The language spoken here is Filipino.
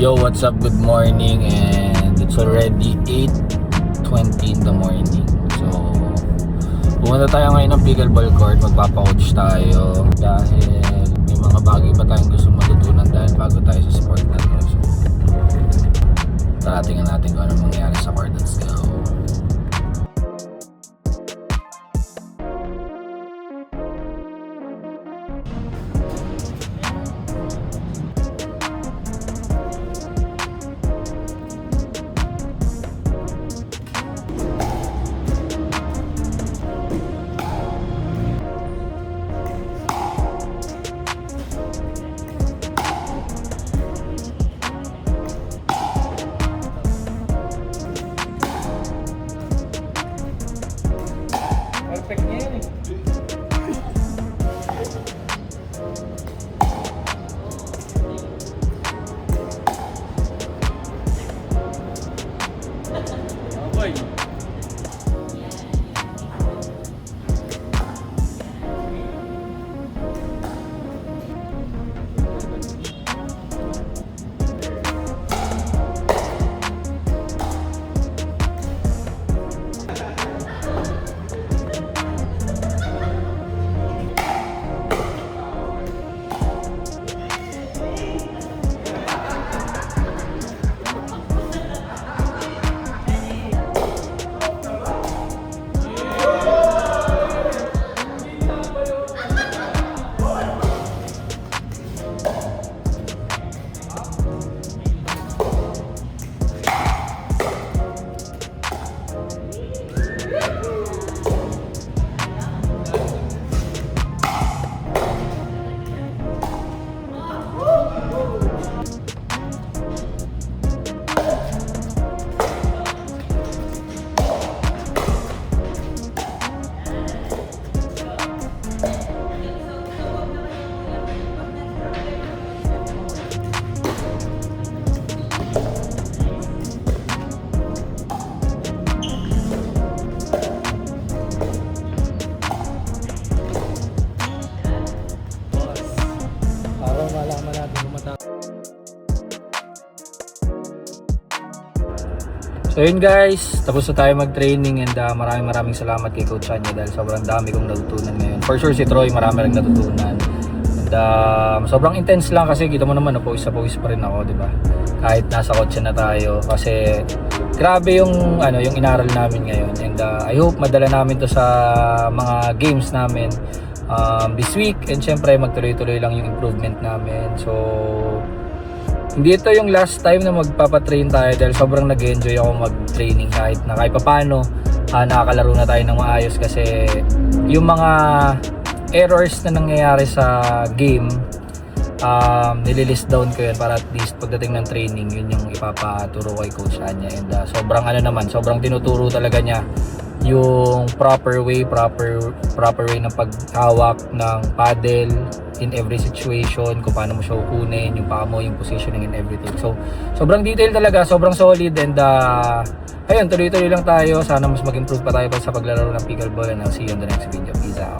Yo, what's up? Good morning, and it's already 8:20 in the morning. So, pumunta tayo ngayon ng pickleball court. Magpapa-coach tayo dahil may mga bagay pa tayong gusto matutunan dahil bago tayo sa sport na to. So, taratingin natin kung ano mangyayari sa court. Let's go. Perfect niya yan eh. Okay. Para malaman natin kung So yun guys, tapos na tayo mag-training, and maraming salamat kay Coach Anya dahil sobrang dami kong natutunan ngayon. For sure si Troy marami rin natutunan. And sobrang intense lang kasi kita mo naman pawis pa rin ako, di ba? Kahit nasa kotse na tayo, kasi grabe yung yung inaral namin ngayon. And I hope madala namin to sa mga games namin this week, and syempre magtuloy-tuloy lang yung improvement namin. So hindi ito yung last time na magpapatrain tayo dahil sobrang nag-enjoy ako mag-training kahit papano nakakalaro na tayo ng maayos, kasi yung mga errors na nangyayari sa game nililist down ko yun para at least pagdating ng training yun yung ipapaturo kay Coach Anya. And sobrang tinuturo talaga niya yung proper way ng paghawak ng paddle in every situation, kung paano mo siya kukunin, yung paa mo, yung positioning and everything. So sobrang detail talaga, sobrang solid, and ayun, tuloy-tuloy lang tayo. Sana mas mag-improve pa tayo sa paglalaro ng pickleball, and I'll see you on the next video. Peace out.